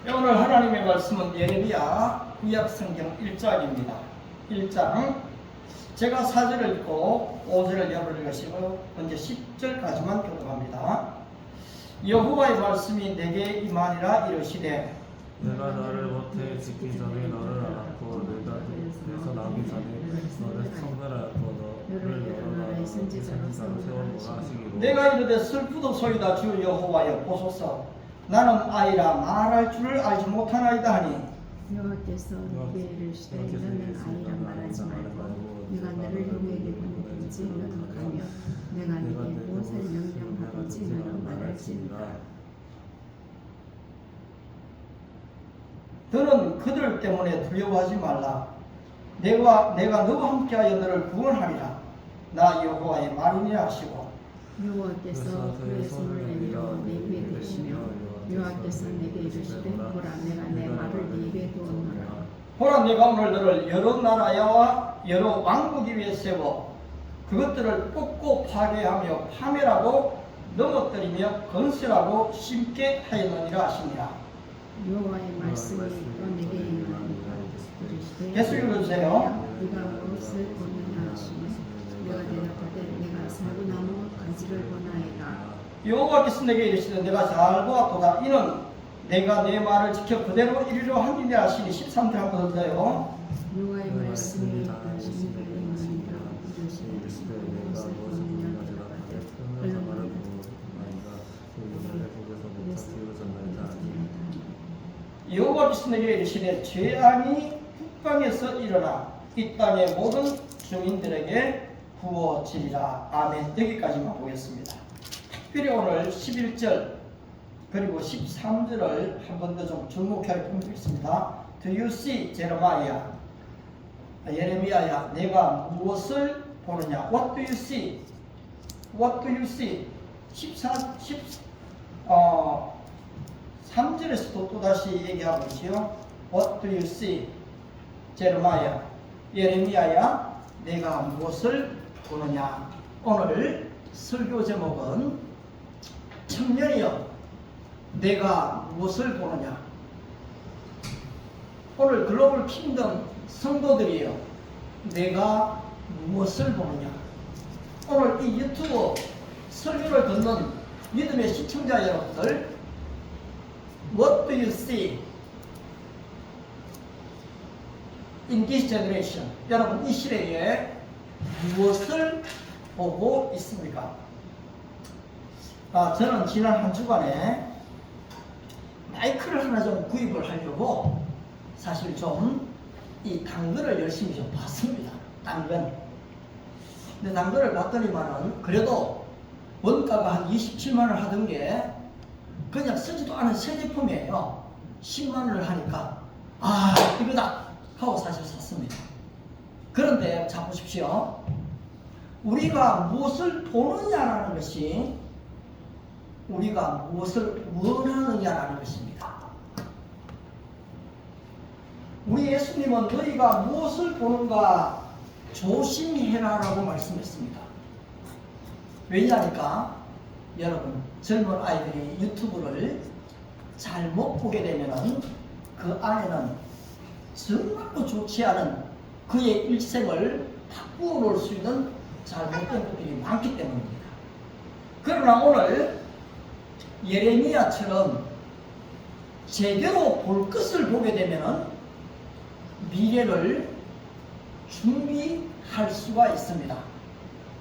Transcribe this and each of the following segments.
오늘 하나님의 말씀은 예레미야 구약성경 1장입니다. 1장 제가 4절을 읽고 5절을 여러분 읽으시고 먼저 10절까지만 교독합니다. 여호와의 말씀이 내게 임하니라 이르시되 내가 너를 모태에 짓기 전에 너를 알았고 내가 그래서 나기 전에 너를 성별하였고 너를 여러 나라의 선지자로 세워놓으라 하시기로 내가 이르되 슬프도소이다 주 여호와여 보소서 나는 아이라 말할 줄을 알지 못하나이다 하니 여호와께서 내게 이르시되 너는 아이라 말하지 말고 내가 너를 누구에게 보내든지 너는 가며 내가 네게 무엇을 명령하든지 너는 말할지니라. 너는 그들 때문에 두려워하지 말라. 내가 너와 함께하여 너를 구원하리라. 나 여호와의 말이니라 하시고 여호와께서 그의 손을 내밀어 내 위에 대시며 여호와께서 내게 이르시되 보라 내가 내 말을 네 입에 두었노라. 보라 내가 오늘 너를 여러 나라와 여러 왕국 위에 세워 그것들을 뽑고 파괴하며 파멸하고 넘어뜨리며 건설하고 심게 하였느니라 하시니라. 여호와의 말씀이 또 내게 임하니라. 이르시되 계속 읽어주세요. 네가 무엇을 보느냐 하시며 내가 대답하되 내가 살구나무 가지를 보나이다. 여호와께서 내게 이르시되 내가 잘 보았도다. 이는 내가 내 말을 지켜 그대로 이루려 함이니라 하시니 13절 한번 더 더요. 여호와의 말씀이 당신에게 임하니라. 이르시되 내가 무엇을 보느냐 대답하되 얼른 여호와께서 내게 이르시되 재앙이 북방에서 일어나 이 땅의 모든 주민들에게 부어지리라. 아멘. 여기까지만 보겠습니다. 특별히 오늘 11절 그리고 13절을 한 번 더 좀 주목할 부분이 있습니다. Do you see Jeremiah? 예레미야야 내가 무엇을 보느냐? What do you see? What do you see? 3절에서도 또다시 얘기하고 있지요. What do you see? 제레미야 예레미야야 내가 무엇을 보느냐. 오늘 설교 제목은 청년이여 내가 무엇을 보느냐. 오늘 글로벌 킹덤 성도들이여 내가 무엇을 보느냐. 오늘 이 유튜브 설교를 듣는 믿음의 시청자 여러분들 What do you see in this generation? 여러분 이 시대에 무엇을 보고 있습니까? 저는 지난 한 주간에 마이크를 하나 좀 구입을 하려고 사실 좀 이 당근을 열심히 좀 봤습니다. 당근. 근데 당근을 봤더니만은 그래도 원가가 한 27만원 하던 게 그냥 쓰지도 않은 새 제품이에요. 10만원을 하니까 이거다 하고 사실 샀습니다. 그런데 자 보십시오. 우리가 무엇을 보느냐라는 것이 우리가 무엇을 원하느냐라는 것입니다. 우리 예수님은 너희가 무엇을 보는가 조심해라라고 말씀했습니다. 왜냐하니까 여러분 젊은 아이들이 유튜브를 잘못 보게 되면은 그 안에는 정말로 좋지 않은 그의 일생을 바꾸어 놓을 수 있는 잘못된 것들이 많기 때문입니다. 그러나 오늘 예레미야처럼 제대로 볼 것을 보게 되면은 미래를 준비할 수가 있습니다.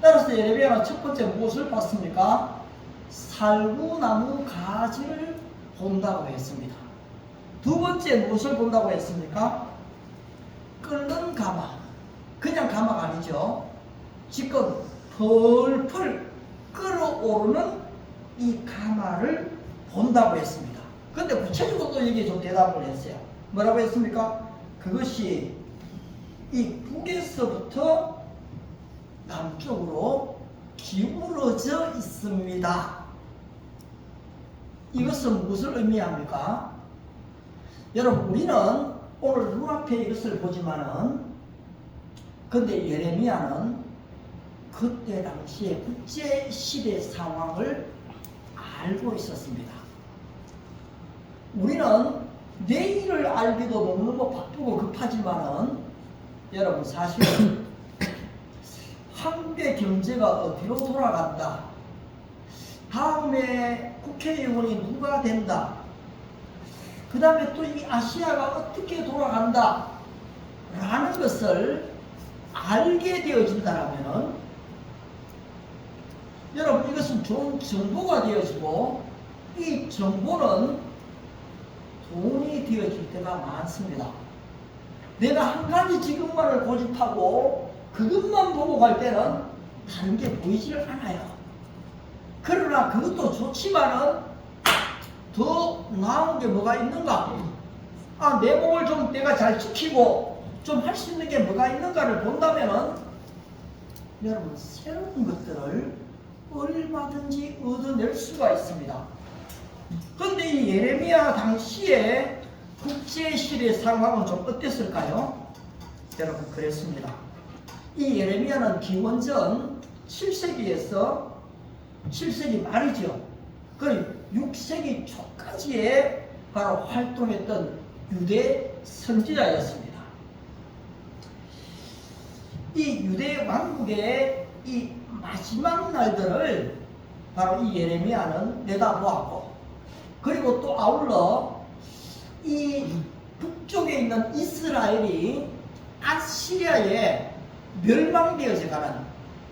따라서 예레미야는 첫 번째 무엇을 봤습니까? 살구나무 가지를 본다고 했습니다. 두 번째 무엇을 본다고 했습니까? 끓는 가마. 그냥 가마가 아니죠. 지금 펄펄 끓어오르는 이 가마를 본다고 했습니다. 근데 구체적으로 또 여기에 좀 대답을 했어요. 뭐라고 했습니까? 그것이 이 북에서부터 남쪽으로 기울어져 있습니다. 이것은 무엇을 의미합니까? 여러분 우리는 오늘 눈앞에 이것을 보지만은 근데 예레미야는 그때 당시에 국제시대 상황을 알고 있었습니다. 우리는 내일을 알기도 너무너무 바쁘고 급하지만은 여러분 사실은 한국의 경제가 어디로 돌아간다, 다음에 국회의원이 누가 된다, 그 다음에 또 이 아시아가 어떻게 돌아간다 라는 것을 알게 되어진다면 여러분 이것은 좋은 정보가 되어지고, 이 정보는 돈이 되어질 때가 많습니다. 내가 한 가지 지금만을 고집하고 그것만 보고 갈 때는 다른 게 보이질 않아요. 그러나 그것도 좋지만은 더 나은 게 뭐가 있는가? 내 몸을 좀 내가 잘 지키고 좀 할 수 있는 게 뭐가 있는가를 본다면은 여러분 새로운 것들을 얼마든지 얻어낼 수가 있습니다. 그런데 이 예레미야 당시에 국제시대 상황은 좀 어땠을까요? 여러분 그랬습니다. 이 예레미야는 기원전 7세기에서 7세기 말이죠. 그 6세기 초까지에 바로 활동했던 유대 선지자였습니다. 이 유대 왕국의 이 마지막 날들을 바로 이 예레미야는 내다보았고, 그리고 또 아울러 이 북쪽에 있는 이스라엘이 아시리아에 멸망되어져 가는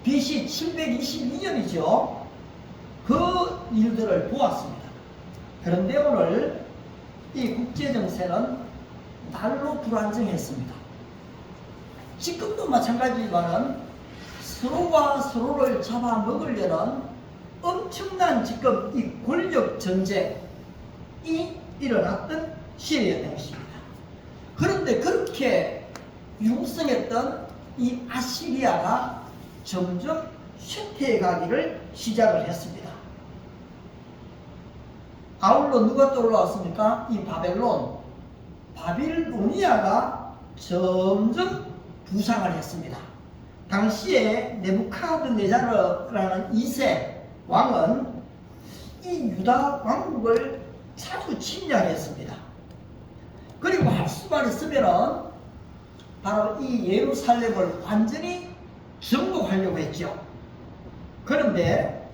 BC 722년이죠. 그 일들을 보았습니다. 그런데 오늘 이 국제정세는 날로 불안정했습니다. 지금도 마찬가지지만은 서로가 서로를 잡아먹으려는 엄청난 지금 이 권력 전쟁이 일어났던 시대였던 것입니다. 그런데 그렇게 융성했던 이 아시리아가 점점 쇠퇴해 가기를 시작을 했습니다. 아울러 누가 떠올라왔습니까? 이 바빌로니아가 점점 부상을 했습니다. 당시에 네부카드네자르라는 2세 왕은 이 유다 왕국을 자주 침략했습니다. 그리고 할 수만 있으면은 바로 이 예루살렘을 완전히 정복하려고 했죠. 그런데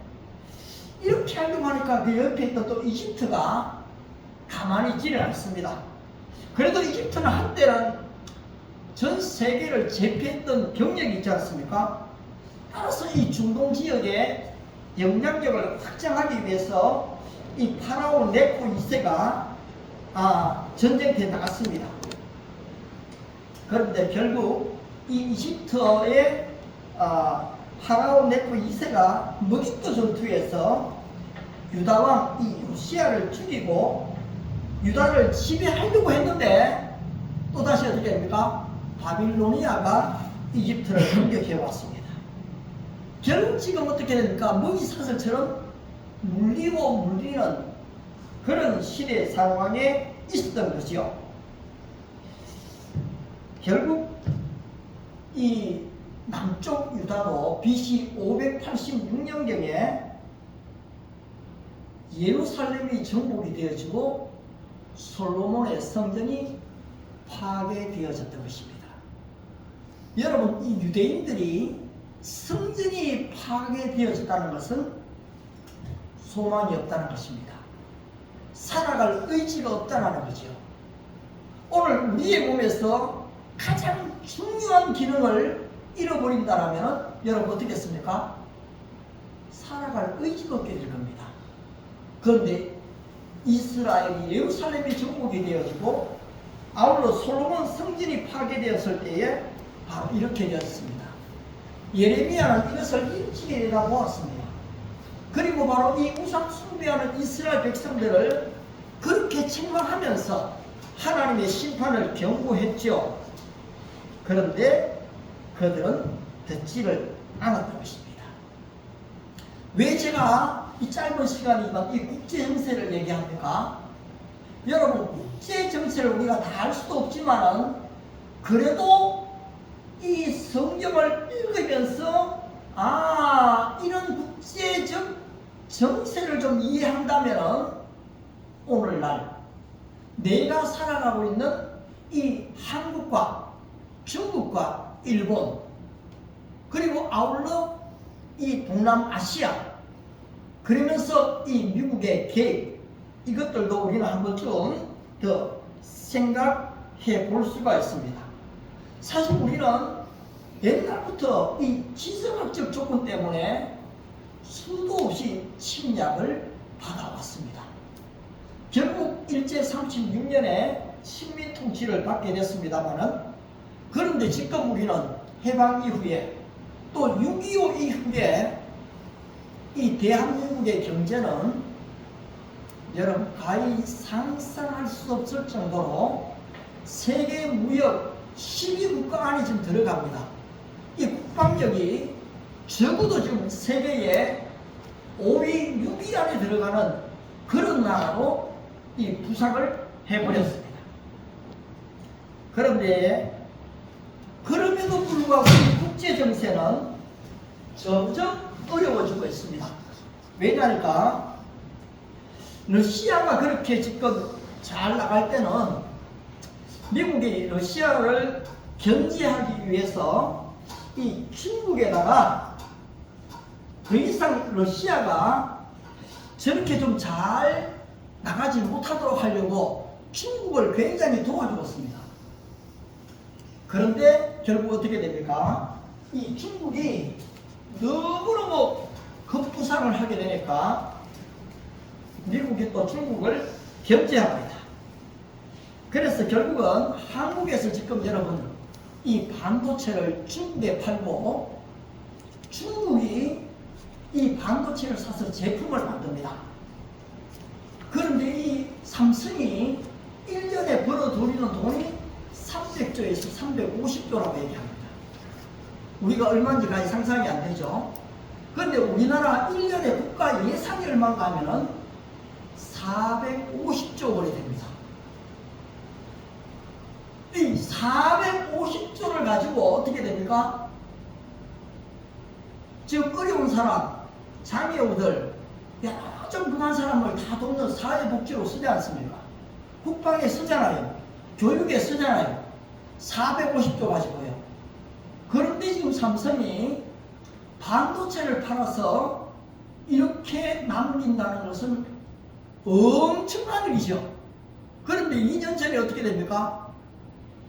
이렇게 하려고 하니까 그 옆에 있던 또 이집트가 가만히 있지를 않습니다. 그래도 이집트는 한때는 전 세계를 제패했던 경력이 있지 않습니까? 따라서 이 중동 지역에 영향력을 확장하기 위해서 이 파라오 네코 2세가 전쟁터에 나갔습니다. 그런데 결국 이 이집트의 파라오 네코 2세가 머기도 전투에서 유다왕 이 요시야를 죽이고 유다를 지배하려고 했는데 또다시 어떻게 됩니까? 바빌로니아가 이집트를 공격해 왔습니다. 결국 지금 어떻게 됩니까? 먹이사슬처럼 물리고 물리는 그런 시대 상황에 있었던 거죠. 결국 이 남쪽 유다도 BC 586년경에 예루살렘이 정복이 되어지고 솔로몬의 성전이 파괴되어졌던 것입니다. 여러분, 이 유대인들이 성전이 파괴되어졌다는 것은 소망이 없다는 것입니다. 살아갈 의지가 없다는 거죠. 오늘 우리의 몸에서 가장 중요한 기능을 잃어버린다면 여러분 어떻겠습니까? 살아갈 의지가 없게 될 겁니다. 그런데 이스라엘이 예루살렘이 정복이 되어지고 아울러 솔로몬 성전이 파괴되었을 때에 바로 이렇게 되었습니다. 예레미야는 이것을 일찍이 내다보았습니다. 그리고 바로 이 우상 숭배하는 이스라엘 백성들을 그렇게 책망하면서 하나님의 심판을 경고했죠. 그런데 그들은 듣지를 않았던 것입니다. 왜 제가 이 짧은 시간이지만 이 국제정세를 얘기합니까? 여러분, 국제정세를 우리가 다 알 수도 없지만은 그래도 이 성경을 읽으면서 이런 국제적 정세를 좀 이해한다면 오늘날 내가 살아가고 있는 이 한국과 중국과 일본, 그리고 아울러 이 동남아시아, 그러면서 이 미국의 계획, 이것들도 우리는 한 번쯤 더 생각해 볼 수가 있습니다. 사실 우리는 옛날부터 이 지정학적 조건 때문에 수도 없이 침략을 받아왔습니다. 결국 일제 36년에 식민 통치를 받게 됐습니다만은, 그런데 지금 우리는 해방 이후에 또 6.25 이후에 이 대한민국의 경제는 여러분 거의 상상할 수 없을 정도로 세계 무역 12국가 안에 지금 들어갑니다. 이 국방력이 적어도 지금 세계의 5위, 6위 안에 들어가는 그런 나라로 이 부상을 해버렸습니다. 그런데 그럼에도 불구하고 이 국제 정세는 점점 어려워지고 있습니다. 왜냐하니까 러시아가 그렇게 지금 잘 나갈 때는 미국이 러시아를 견제하기 위해서 이 중국에다가 더 이상 러시아가 저렇게 좀 잘 나가지 못하도록 하려고 중국을 굉장히 도와주었습니다. 그런데 결국 어떻게 됩니까? 이 중국이 너무너무 급부상을 하게 되니까 미국이 또 중국을 견제합니다. 그래서 결국은 한국에서 지금 여러분 이 반도체를 중국에 팔고 중국이 이 반도체를 사서 제품을 만듭니다. 그런데 이 삼성이 1년에 벌어들이는 돈이 300조에서 350조라고 얘기합니다. 우리가 얼마인지 가히 상상이 안 되죠. 그런데 우리나라 1년에 국가 예산이 얼마인가 하면은 450조 원이 됩니다. 이 450조를 가지고 어떻게 됩니까? 지금 어려운 사람, 장애우들, 좀 그만 사람을 다 돕는 사회복지로 쓰지 않습니까? 국방에 쓰잖아요. 교육에 쓰잖아요. 450조 가지고요. 그런데 지금 삼성이 반도체를 팔아서 이렇게 남긴다는 것은 엄청난 일이죠. 그런데 2년 전에 어떻게 됩니까?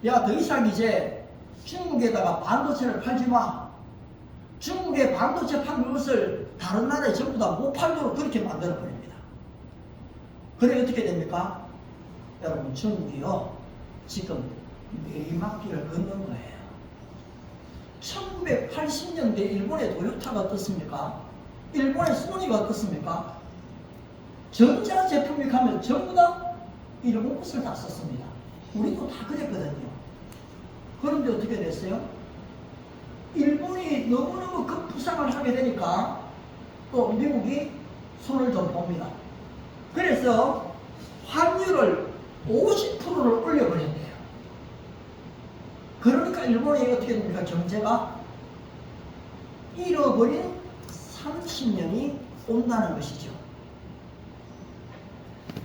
야, 더 이상 이제 중국에다가 반도체를 팔지 마. 중국에 반도체 판 것을 다른 나라에 전부 다 못 팔도록 그렇게 만들어 버립니다. 그래 어떻게 됩니까? 여러분, 중국이요 지금 내리막길을 걷는 거예요. 1980년대 일본의 도요타가 어떻습니까? 일본의 소니가 어떻습니까? 전자제품이 가면 전부 다 일본 것을 다 썼습니다. 우리도 다 그랬거든요. 그런데 어떻게 됐어요? 일본이 너무너무 급부상을 하게 되니까 또 미국이 손을 좀 봅니다. 그래서 환율을 50%를 올려버렸대요. 그러니까 일본이 어떻게 됩니까? 경제가 잃어버린 30년이 온다는 것이죠.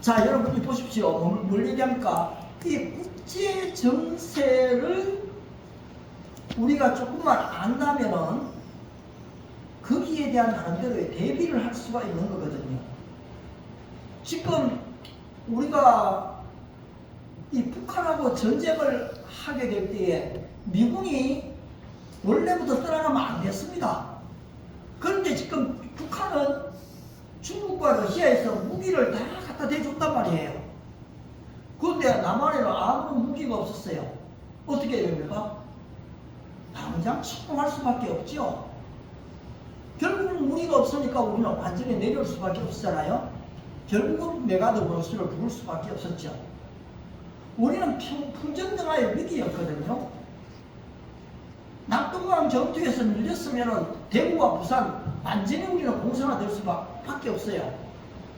자, 여러분이 보십시오. 뭘 얘기합니까? 이 국제 정세를 우리가 조금만 안다면은 거기에 대한 나름대로의 대비를 할 수가 있는 거거든요. 지금 우리가 이 북한하고 전쟁을 하게 될 때에 미군이 원래부터 떠나가면 안 됐습니다. 그런데 지금 북한은 중국과 러시아에서 무기를 다 갖다 대줬단 말이에요. 그런데 남한에는 아무런 무기가 없었어요. 어떻게 됩니까? 당장 침공할 수밖에 없죠. 결국은 무기가 없으니까 우리는 완전히 내려올 수밖에 없잖아요. 결국은 메가드 원수를 부를 수밖에 없었죠. 우리는 풍전등화의 위기였거든요. 낙동강 전투에서 밀렸으면 대구와 부산 완전히 우리는 공산화될 수밖에 없어요.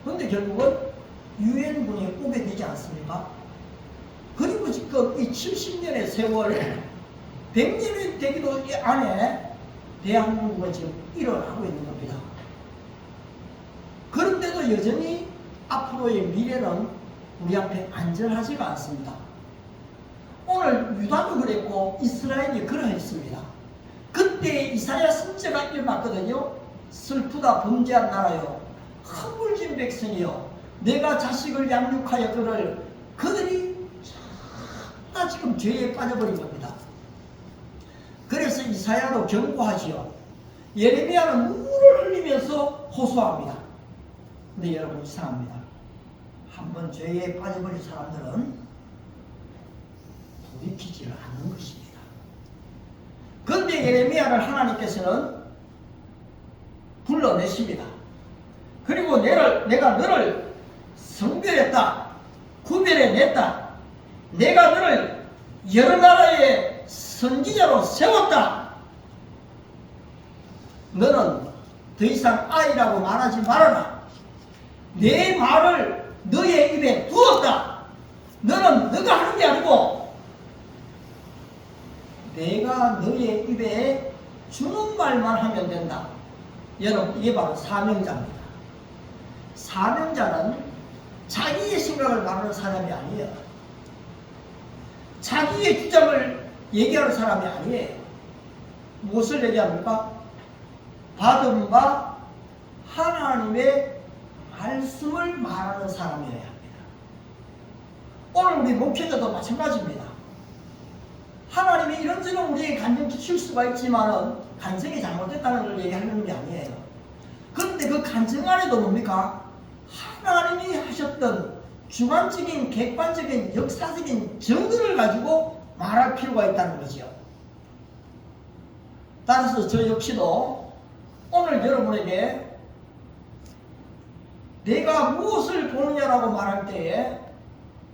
그런데 결국은 유엔군이 오게 되지 않습니까? 그리고 지금 이 70년의 세월 100년이 되기도 안에 대한민국은 지금 일어나고 있는 겁니다. 그런데도 여전히 앞으로의 미래는 우리 앞에 안전하지가 않습니다. 오늘 유다도 그랬고 이스라엘이 그러했습니다. 그때 이사야 선지자가 일어났거든요. 슬프다 범죄한 나라요, 허물진 백성이요, 내가 자식을 양육하여 그들이 다 지금 죄에 빠져버린 겁니다. 그래서 이사야도 경고하지요. 예레미야는 눈물을 흘리면서 호소합니다. 근데 여러분 이상합니다. 한번 죄에 빠져버린 사람들은 돌이키지를 않는 것입니다. 그런데 예레미야를 하나님께서는 불러내십니다. 그리고 내가 너를 성별했다, 구별해냈다, 내가 너를 여러 나라의 선지자로 세웠다. 너는 더 이상 아이라고 말하지 말아라. 내 말을 너의 입에 두었다. 너는 너가 하는 게 아니고 내가 너의 입에 주는 말만 하면 된다. 여러분, 이게 바로 사명자입니다. 사명자는 자기의 생각을 말하는 사람이 아니에요. 자기의 주장을 얘기하는 사람이 아니에요. 무엇을 얘기합니까? 받은 바 하나님의 말씀을 말하는 사람이어야 합니다. 오늘 우리 목회자도 마찬가지입니다. 하나님이 이런저런 우리에게 간증 주실 수가 있지만은 간증이 잘못됐다는 걸 얘기하는 게 아니에요. 그런데 그 간증 안에도 뭡니까? 하나님이 하셨던 주관적인, 객관적인, 역사적인 증거를 가지고 말할 필요가 있다는 거죠. 따라서 저 역시도 오늘 여러분에게 내가 무엇을 보느냐라고 말할 때에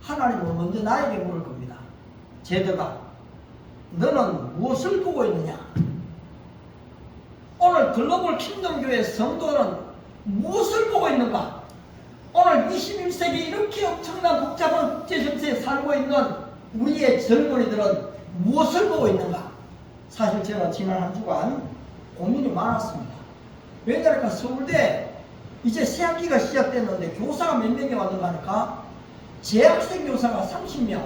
하나님은 먼저 나에게 물을 겁니다. 제드가 너는 무엇을 보고 있느냐? 오늘 글로벌 킹덤교회 성도는 무엇을 보고 있는가? 오늘 21세기 이렇게 엄청난 복잡한 국제정세에 살고 있는 우리의 젊은이들은 무엇을 보고 있는가? 사실 제가 지난 한 주간 고민이 많았습니다. 왜냐하니까 서울대 이제 새학기가 시작됐는데 교사가 몇 명이 왔는가 하니까 재학생 교사가 30명,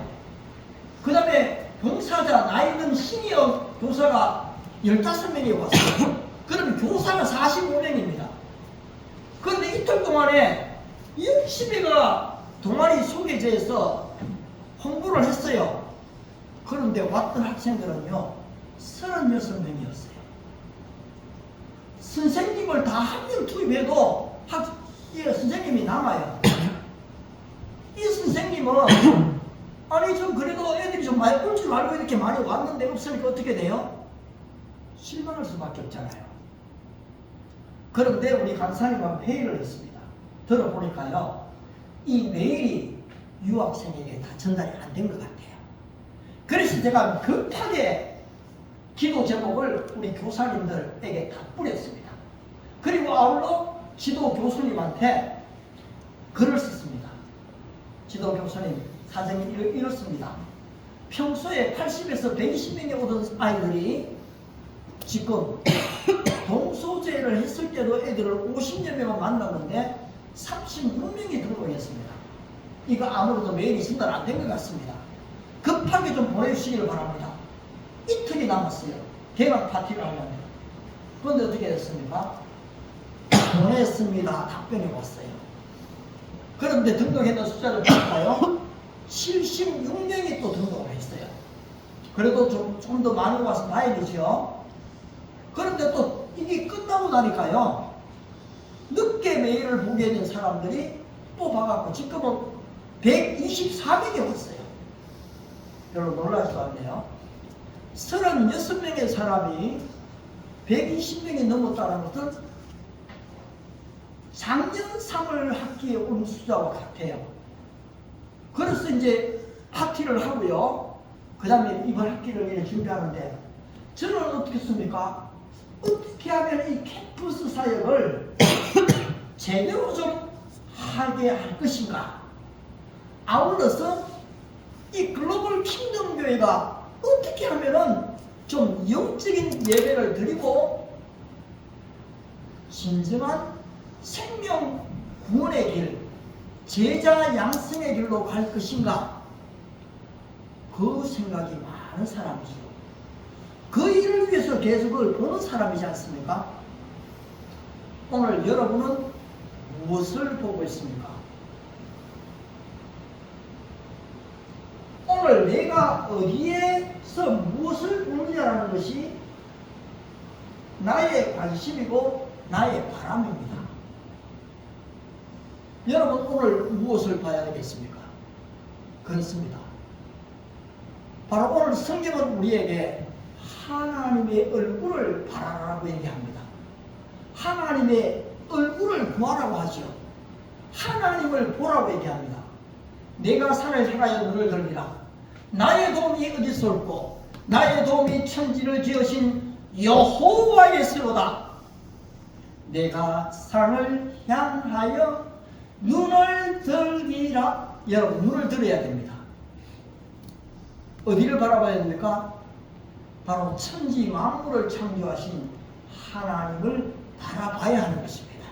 그 다음에 봉사자 나이 든 시니어 교사가 15명이 왔어요. 그러면 교사가 45명입니다. 그런데 이틀 동안에 60여가 동아리 소개제에서 홍보를 했어요. 그런데 왔던 학생들은요 36명이었어요. 선생님을 다 한 명 투입해도 선생님이 남아요. 이 선생님은 아니 좀 그래도 애들이 좀 많이 올 줄 알고 이렇게 많이 왔는데 없으니까 어떻게 돼요? 실망할 수밖에 없잖아요. 그런데 우리 간사님과 회의를 했습니다. 들어보니까요 이 메일이 유학생에게 다 전달이 안 된 것 같아요. 그래서 제가 급하게 기도 제목을 우리 교사님들에게 다 뿌렸습니다. 그리고 아울러 지도 교수님한테 글을 썼습니다. 지도 교수님 사정이 이렇습니다. 평소에 80에서 120명이 오던 아이들이 지금 동소제를 했을 때도 애들을 50여 명을 만났는데 36명이 등록했습니다. 이거 아무래도 메일이 전달 안 된 것 같습니다. 급하게 좀 보내주시기를 바랍니다. 이틀이 남았어요. 개막 파티를 하려면. 그런데 어떻게 됐습니까? 보냈습니다. 답변이 왔어요. 그런데 등록했던 숫자를 볼까요? 76명이 또 등록을 했어요. 그래도 좀 더 많이 와서 다행이죠. 그런데 또 이게 끝나고 나니까요 늦게 메일을 보게 된 사람들이 또 봐갖고 지금은 124명이 왔어요. 여러분 놀랄 수 없네요. 36명의 사람이 120명이 넘었다는 것은 작년 3월 학기에 온 숫자와 같아요. 그래서 이제 파티를 하고요. 그 다음에 이번 학기를 준비하는데 저는 어떻게 했습니까? 어떻게 하면 이 캠퍼스 사역을 제대로 좀 하게 할 것인가? 아울러서 이 글로벌 킹덤 교회가 어떻게 하면은 좀 영적인 예배를 드리고 진정한 생명 구원의 길, 제자 양성의 길로 갈 것인가? 그 생각이 많은 사람이죠. 그 일을 위해서 계속 그걸 보는 사람이지 않습니까? 오늘 여러분은 무엇을 보고 있습니까? 오늘 내가 어디에서 무엇을 보느냐라는 것이 나의 관심이고 나의 바람입니다. 여러분 오늘 무엇을 봐야 되겠습니까? 그렇습니다. 바로 오늘 성경은 우리에게 하나님의 얼굴을 바라라고 얘기합니다. 하나님의 얼굴을 구하라고 하죠. 하나님을 보라고 얘기합니다. 내가 산을 향하여 눈을 들리라. 나의 도움이 어디서 올고 나의 도움이 천지를 지으신 여호와의로다. 내가 산을 향하여 눈을 들리라. 여러분 눈을 들어야 됩니다. 어디를 바라봐야 됩니까? 바로 천지 만물을 창조하신 하나님을 바라봐야 하는 것입니다.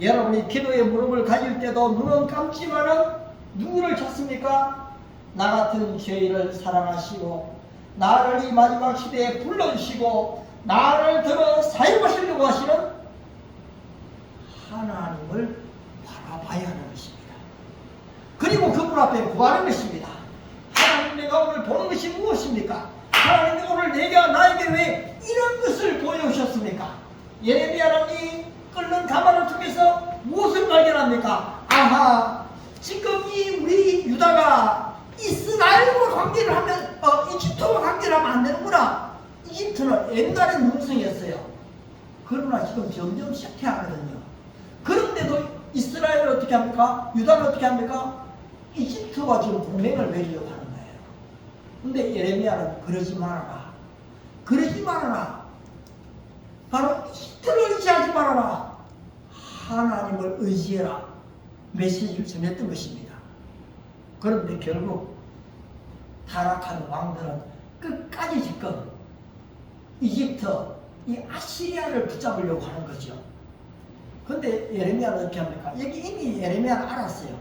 여러분이 기도의 무릎을 가질 때도 눈은 감지만은 누구를 찾습니까? 나 같은 죄인을 사랑하시고 나를 이 마지막 시대에 불러주시고 나를 들어 사용하시려고 하시는 하나님을 바라봐야 하는 것입니다. 그리고 그분 앞에 구하는 것입니다. 하나님 내가 오늘 보는 것이 무엇입니까? 하나님 오늘 내가 나에게 왜 이런 것을 보여주셨습니까? 예레미야는 이 끓는 가마를 통해서 무엇을 발견합니까? 아하, 지금 이 우리 유다가 이스라엘과 관계를 하면 이집트와 관계를 하면 안 되는구나. 이집트는 옛날에 문성이었어요. 그러나 지금 점점 쇠퇴하거든요. 그런데도 이스라엘을 어떻게 합니까? 유다는 어떻게 합니까? 이집트와 지금 동맹을 맺으려고 하는 거예요. 근데 예레미야는 그러지 말아라. 그러지 말아라. 바로 이집트를 의지하지 말아라. 하나님을 의지해라. 메시지를 전했던 것입니다. 그런데 결국 타락한 왕들은 끝까지 지금 이집트, 이 아시리아를 붙잡으려고 하는 거죠. 근데 예레미야는 어떻게 합니까? 여기 이미 예레미야는 알았어요.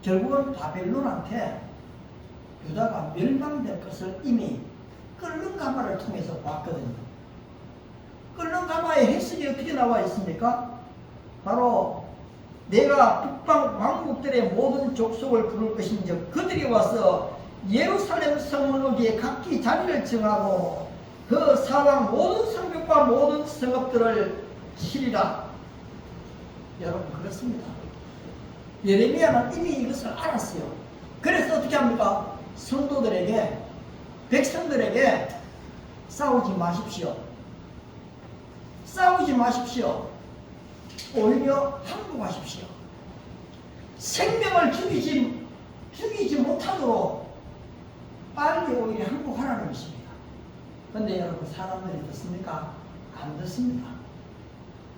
결국은 바벨론한테 유다가 멸망될 것을 이미 끓는 가마를 통해서 봤거든요. 끓는 가마의 해석이 어떻게 나와 있습니까? 바로 내가 북방 왕국들의 모든 족속을 부를 것인즉 그들이 와서 예루살렘 성문으로에 각기 자리를 정하고 그 사방 모든 성벽과 모든 성읍들을 치리라. 여러분 그렇습니다. 예레미야는 이미 이것을 알았어요. 그래서 어떻게 합니까? 성도들에게, 백성들에게 싸우지 마십시오. 싸우지 마십시오. 오히려 항복하십시오. 생명을 죽이지 못하도록 빨리 오히려 항복하라는 것입니다. 그런데 여러분 사람들이 듣습니까? 안 듣습니다.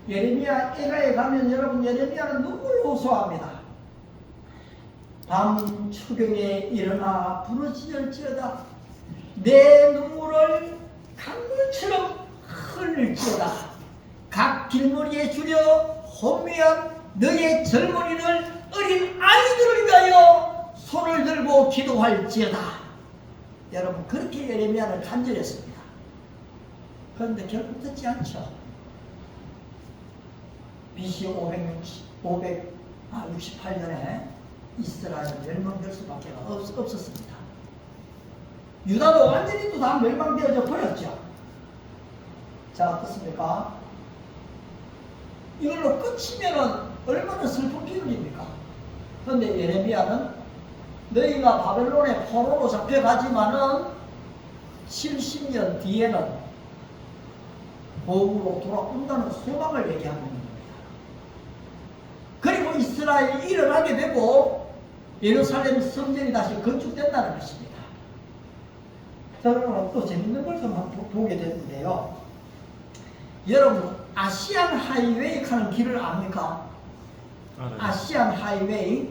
예레미야 에가에 가면 여러분 예레미야는 눈물로 호소합니다. 밤 추경에 일어나 부르짖을지어다. 내 눈물을 강물처럼 흘릴지어다. 각 길거리에 줄여 혼미한 너의 젊은이들 어린 아이들을 위하여 손을 들고 기도할지어다. 여러분 그렇게 예레미야는 간절했습니다. 그런데 결국 듣지 않죠. BC 568년에 이스라엘은 멸망될 수밖에 없었습니다. 유다도 완전히 또 다 멸망되어져 버렸죠. 자 어떻습니까? 이걸로 끝이면은 얼마나 슬픈 비극입니까? 그런데 예레미야는 너희가 바벨론의 포로로 잡혀가지만은 70년 뒤에는 고국으로 돌아온다는 소망을 얘기하는 겁니다. 그리고 이스라엘이 일어나게 되고 예루살렘 성전이 다시 건축된다는 것입니다. 저는 또 재밌는 걸 좀 보게 되는데요. 여러분 아시안 하이웨이 가는 길을 압니까? 네. 아시안 하이웨이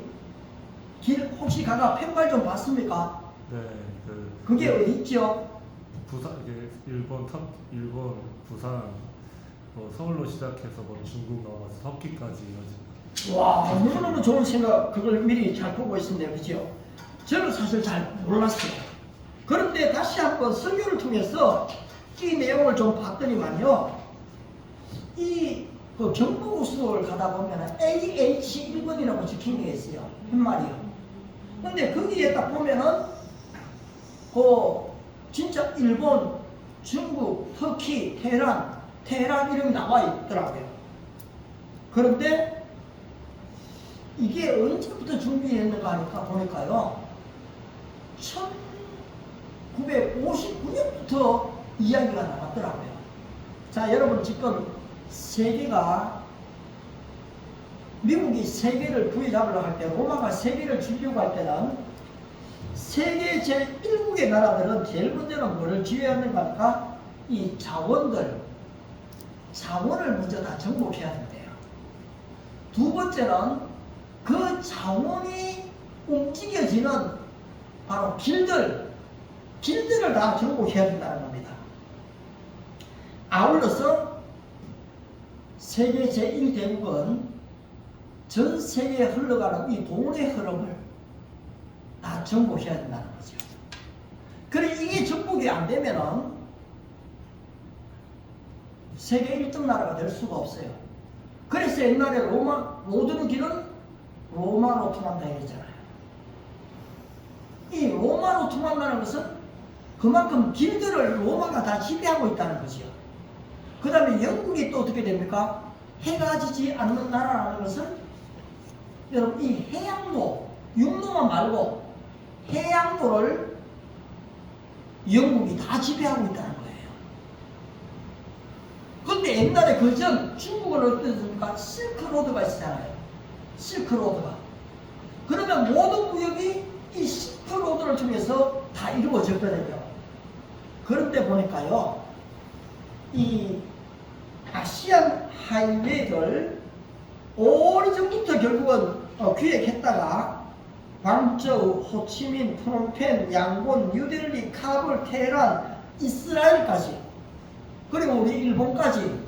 길 혹시 가가 펜발 좀 봤습니까? 네, 그게 어디 있죠? 부산, 이게 일본 부산, 서울로 시작해서 중국 넘어서 터키까지 이어집니다. 와, 너무너무 좋은 생각, 그걸 미리 잘 보고 있었네요. 그죠? 저는 사실 잘 몰랐어요. 그런데 다시 한번 설교를 통해서 이 내용을 좀 봤더니만요. 그 경부고속도로를 가다 보면 AH1번이라고 적힌 게 있어요. 팻말이요. 근데 거기에 딱 보면은 진짜 일본, 중국, 터키, 테헤란 이름이 나와 있더라고요. 그런데 이게 언제부터 준비했는가 하니까 보니까요. 1959년부터 이야기가 나왔더라고요. 자, 여러분 지금 미국이 세계를 부여잡으려고 할 때, 로마가 세계를 주려고 할 때는 세계 제1국의 나라들은 제일 먼저는 뭐를 지휘하는가 하니까 이 자원을 먼저 다 정복해야 된대요. 두 번째는 그 자원이 움직여지는 바로 길들을 다 정복해야 된다는 겁니다. 아울러서 세계 제1대국은 전 세계에 흘러가는 이 돈의 흐름을 다 정복해야 된다는 거죠. 그래, 이게 정복이 안 되면은 세계 1등 나라가 될 수가 없어요. 그래서 옛날에 모든 길은 로마로 통한다 했잖아요. 이 로마로 통한다는 것은 그만큼 길들을 로마가 다 지배하고 있다는 거죠. 그 다음에 영국이 또 어떻게 됩니까? 해가 지지 않는 나라라는 것은 여러분 이 해양도, 육로만 말고 해양도를 영국이 다 지배하고 있다는 거예요. 그런데 옛날에 그전 중국은 어땠습니까? 실크로드가 있었잖아요. 실크로드가. 그러면 모든 무역이 이 실크로드를 통해서 다 이루어졌거든요. 그런데 보니까요, 이 아시안 하이웨이를 오래전부터 결국은 기획했다가 광저우, 호치민, 프놈펜, 양곤, 뉴델리, 카불, 테헤란, 이스라엘까지, 그리고 우리 일본까지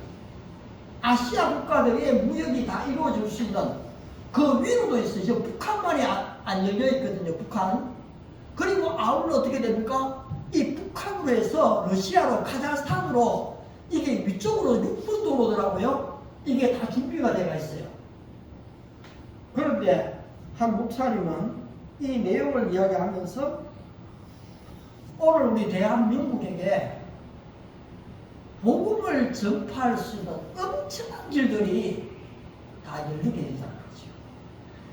아시아 국가들의 무역이 다 이루어질 수 있는 그 위로도 있어요. 저 북한만이 안 열려 있거든요. 북한. 그리고 아울러 어떻게 됩니까? 이 북한으로 해서 러시아로, 카자흐스탄으로 이게 위쪽으로 6분 도로더라고요. 이게 다 준비가 되어 있어요. 그런데 한 목사님은 이 내용을 이야기하면서 오늘 우리 대한민국에게 복음을 전파할 수 있는 엄청난 길들이 다 열리게 된다는 거죠.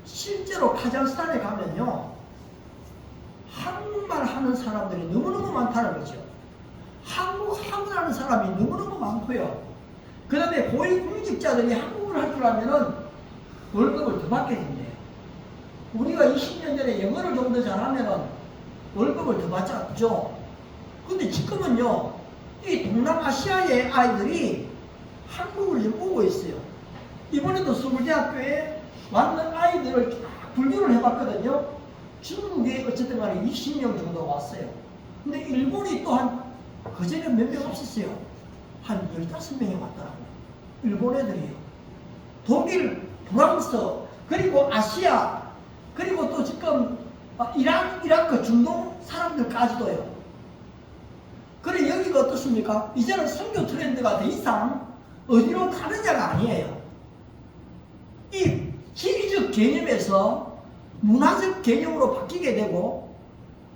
실제로 카자흐스탄에 가면요, 한국말 하는 사람들이 너무너무 많다는 거죠. 한국말 하는 사람이 너무너무 많고요. 그 다음에 고위공직자들이 한국어를 할 줄 알면은 월급을 더 받게 된대요. 우리가 20년 전에 영어를 좀 더 잘하면은 월급을 더 받았죠. 근데 지금은요, 이 동남아시아의 아이들이 한국을 좀 오고 있어요. 이번에도 서울대학교에 왔는 아이들을 쫙 분류를 해봤거든요. 중국에 어쨌든 간에 20명 정도 왔어요. 근데 일본이 또한 그전에 몇 명 없었어요. 한 15명이 왔더라고요. 일본 애들이요. 독일, 프랑스, 그리고 아시아, 그리고 또 지금 이란, 이라크, 중동 사람들까지도요. 그래, 여기가 어떻습니까? 이제는 선교 트렌드가 더 이상 어디로 가느냐가 아니에요. 이 지리적 개념에서 문화적 개념으로 바뀌게 되고,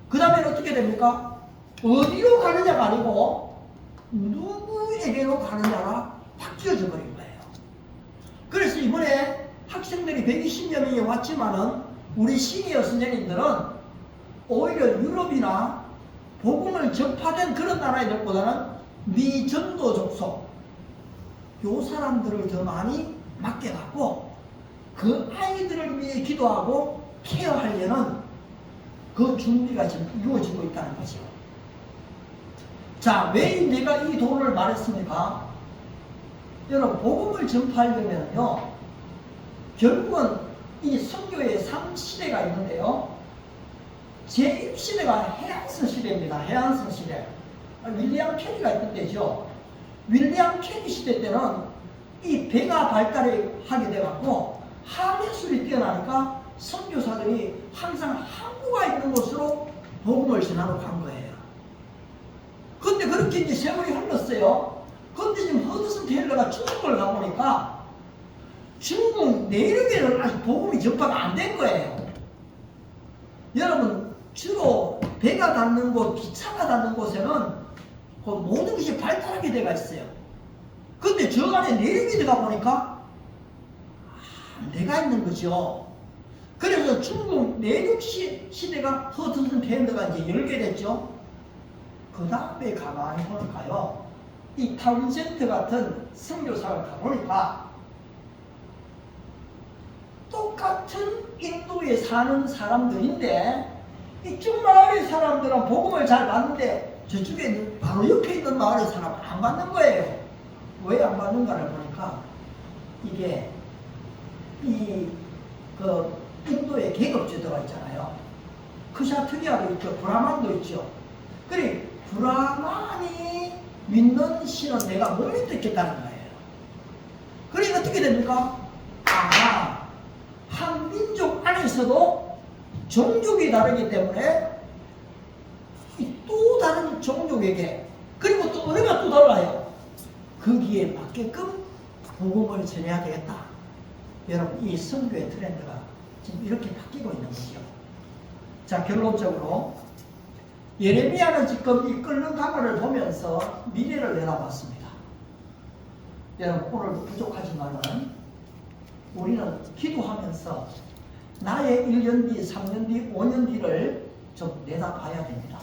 그 다음에 어떻게 됩니까? 어디로 가느냐가 아니고 누구에게로 가느냐가 바뀌어져 버린 거예요. 그래서 이번에 학생들이 120여 명이 왔지만은 우리 시니어 선생님들은 오히려 유럽이나 복음을 접하된 그런 나라들보다는 미전도 족속, 요 사람들을 더 많이 맡겨갖고 그 아이들을 위해 기도하고 케어하려는 그 준비가 지금 이루어지고 있다는 거죠. 자, 왜 내가 이 도를 말했습니까? 여러분, 복음을 전파하려면요, 결국은 이 선교의 3시대가 있는데요, 제1시대가 해안선 시대입니다. 해안선 시대. 윌리엄 캐리가 있던 때죠. 윌리엄 캐리 시대 때는 이 배가 발달하게 돼갖고 한예술이 뛰어나니까 선교사들이 항상 항구가 있는 곳으로 복음을 전하러 간 거예요. 근데 그렇게 이제 세월이 흘렀어요. 근데 지금 허드슨 테일러가 중국을 가보니까 중국 내륙에는 아직 복음이 전파가 안 된 거예요. 여러분, 주로 배가 닿는 곳, 기차가 닿는 곳에는 그 모든 것이 발달하게 되어 있어요. 근데 저 안에 내륙에 들어가 보니까 안 돼가 있는 거죠. 그래서 중국 내륙 시대가 허드슨 테일러가 이제 열게 됐죠. 그 다음에 가만히 보니까요, 이 타운센트 같은 선교사를 가보니까 똑같은 인도에 사는 사람들인데 이쪽 마을의 사람들은 복음을 잘 받는데 저쪽에 있는, 바로 옆에 있는 마을의 사람은 안 받는 거예요. 왜 안 받는가를 보니까 이게 그 인도의 계급제도가 있잖아요. 크샤트리아도 있죠. 브라만도 있죠. 그래 브라만이 믿는 신은 내가 못 믿겠다는 거예요. 그래 어떻게 됩니까? 한 민족 안에서도 종족이 다르기 때문에 또 다른 종족에게, 그리고 또 은혜가 또 달라요. 거기에 맞게끔 복음을 전해야 되겠다. 여러분, 이 선교의 트렌드가 지금 이렇게 바뀌고 있는 거죠. 자, 결론적으로 예레미야는 지금 이 끓는 가마를 보면서 미래를 내다봤습니다. 여러분, 오늘도 부족하지만은 우리는 기도하면서 나의 1년 뒤, 3년 뒤, 5년 뒤를 좀 내다봐야 됩니다.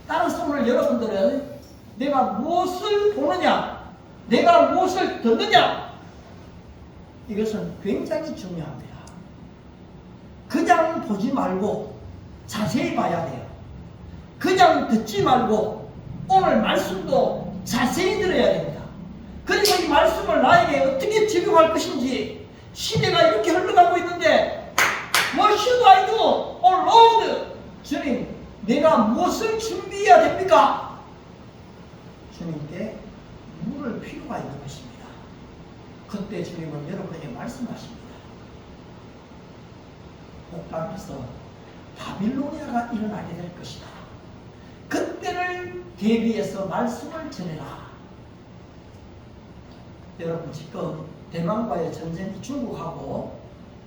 따라서 오늘 여러분들은 내가 무엇을 보느냐, 내가 무엇을 듣느냐, 이것은 굉장히 중요합니다. 그냥 보지 말고 자세히 봐야 돼요. 그냥 듣지 말고 오늘 말씀도 자세히 들어야 됩니다. 그리고 이 말씀을 나에게 어떻게 적용할 것인지, 시대가 이렇게 흘러가고 있는데 What should I do? Oh Lord! 주님, 내가 무엇을 준비해야 됩니까? 주님께 물을 필요가 있는 것입니다. 그때 주님은 여러분에게 말씀하십니다. 복방에서 바빌로니아가 일어나게 될 것이다. 그때를 대비해서 말씀을 전해라. 여러분, 지금 대만과의 전쟁이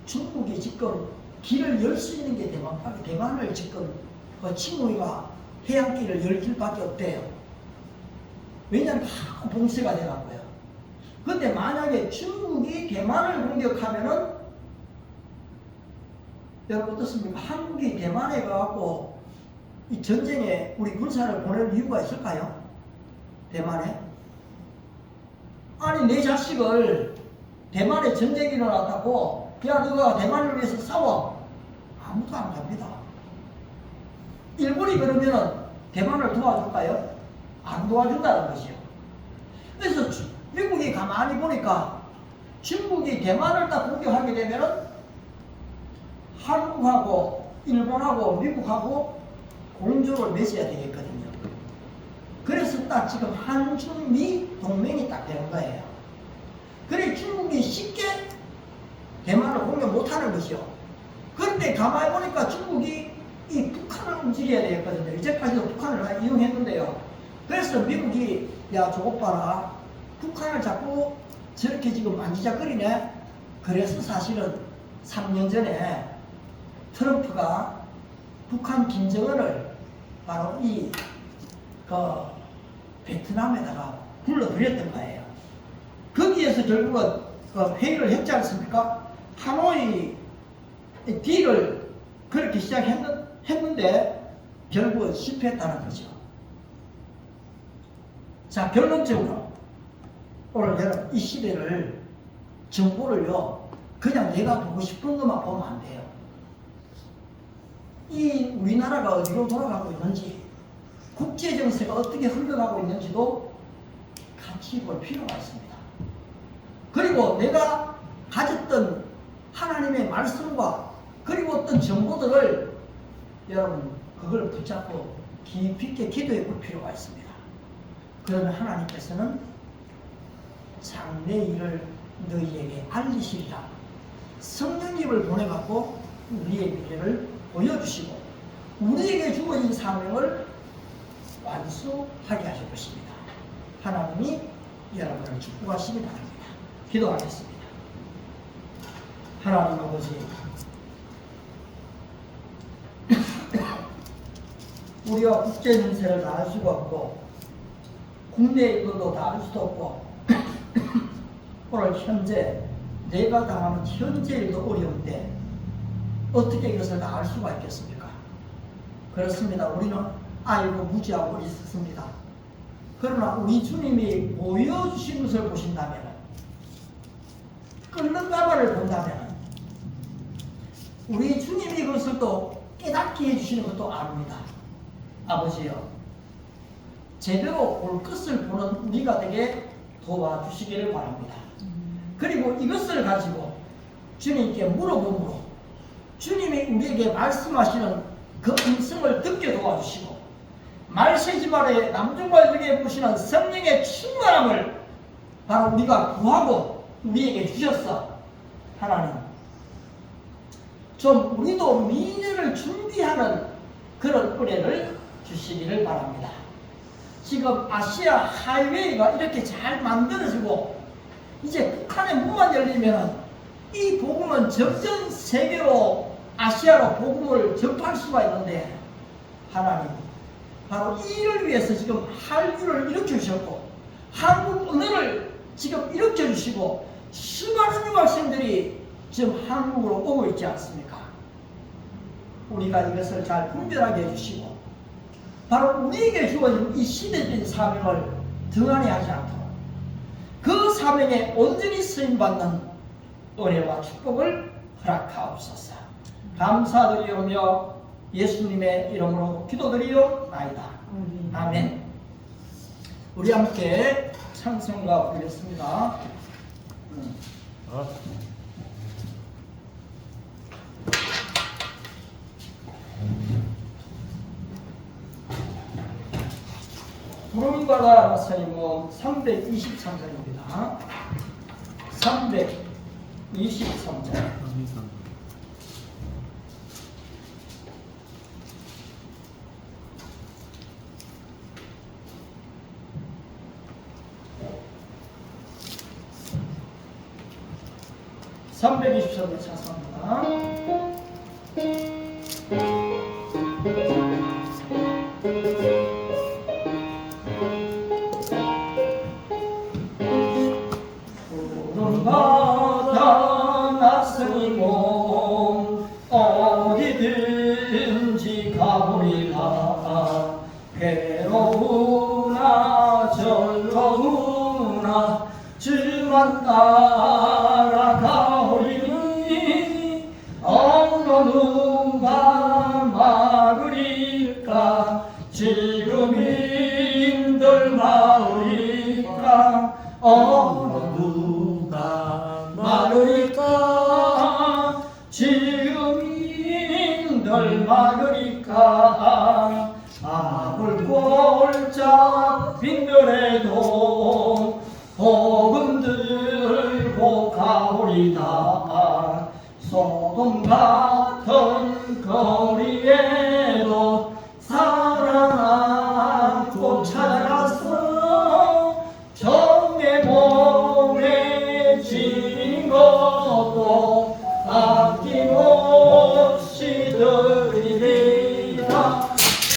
중국이 지금 길을 열 수 있는 게 대만을 지금 칭우이가 해안길을 열 길밖에 없대요. 왜냐하면 다 봉쇄가 돼갖고요. 근데 만약에 중국이 대만을 공격하면은 여러분 어떻습니까? 한국이 대만에 가갖고 이 전쟁에 우리 군사를 보낼 이유가 있을까요? 대만에? 아니, 내 자식을 대만에 전쟁이 일어났다고 야 너가 대만을 위해서 싸워, 아무도 안 갑니다. 일본이 그러면 대만을 도와줄까요? 안 도와준다는 것이요. 그래서 미국이 가만히 보니까 중국이 대만을 다 공격하게 되면은 한국하고 일본하고 미국하고 공조를 맺어야 되겠거든요. 그래서 딱 지금 한중미 동맹이 딱 되는 거예요. 그래 중국이 쉽게 대만을 공격 못하는 것이요. 그런데 가만히 보니까 중국이 이 북한을 움직여야 되겠거든요. 이제까지도 북한을 이용했는데요. 그래서 미국이 야 저것 봐라, 북한을 자꾸 저렇게 지금 만지작거리네. 그래서 사실은 3년 전에 트럼프가 북한 김정은을 바로 베트남에다가 불러들였던 거예요. 거기에서 결국은 회의를 했지 않습니까? 하노이 딜을 그렇게 시작했는데 결국은 실패했다는 거죠. 자, 결론적으로 오늘 여러분 이 시대를, 정보를요 그냥 내가 보고 싶은 것만 보면 안 돼요. 이 우리나라가 어디로 돌아가고 있는지, 국제 정세가 어떻게 흘러가고 있는지도 같이 볼 필요가 있습니다. 그리고 내가 가졌던 하나님의 말씀과 그리고 어떤 정보들을 여러분 그걸 붙잡고 깊이 있게 기도해 볼 필요가 있습니다. 그러면 하나님께서는 장래 일을 너희에게 알리시리라 성령님을 보내갖고 우리의 미래를 보여주시고 우리에게 주어진 사명을 완수하게 하실 것입니다. 하나님이 여러분을 축복하시기 바랍니다. 기도하겠습니다. 하나님 아버지, 우리가 국제 정세를 다 알 수가 없고 국내 이것도 다 알 수도 없고 오늘 현재 내가 당하는 현재 일도 어려운데 어떻게 이것을 다 알 수가 있겠습니까? 그렇습니다. 우리는 알고 무지하고 있었습니다. 그러나 우리 주님이 보여주신 것을 보신다면, 끓는 가마를 본다면 우리 주님이 그것을 또 깨닫게 해주시는 것도 압니다. 아버지여, 제대로 볼 것을 보는 우리가 되게 도와주시기를 바랍니다. 그리고 이것을 가지고 주님께 물어보므로 주님이 우리에게 말씀하시는 그 음성을 듣게 도와주시고 말세지발에 남중발중에 보시는 성령의 충만함을 바로 우리가 구하고 우리에게 주셨어. 하나님, 좀 우리도 미래를 준비하는 그런 은혜를 주시기를 바랍니다. 지금 아시아 하이웨이가 이렇게 잘 만들어지고 이제 북한의 문만 열리면 이 복음은 전 세계로 아시아로 복음을 전파할 수가 있는데, 하나님, 바로 이를 위해서 지금 한류를 일으켜주셨고 한국 언어를 지금 일으켜주시고 수많은 유학생들이 지금 한국으로 오고 있지 않습니까? 우리가 이것을 잘 분별하게 해주시고 바로 우리에게 주어진 이 시대적인 사명을 등한히 하지 않도록 그 사명에 온전히 쓰임받는 은혜와 축복을 허락하옵소서. 감사드리오며 예수님의 이름으로 기도드리옵나이다. 아멘. 우리 함께 찬송가 부르겠습니다. 부름받아 나서님은 323장입니다. 323장. (323장) 찬송합니다. 부름받아 나서니 몸 어디든지 가보리라. 괴로우나 즐거우나 주만 따라가오리니 어느 누가 막으리까. 지금 힘들 마으리까.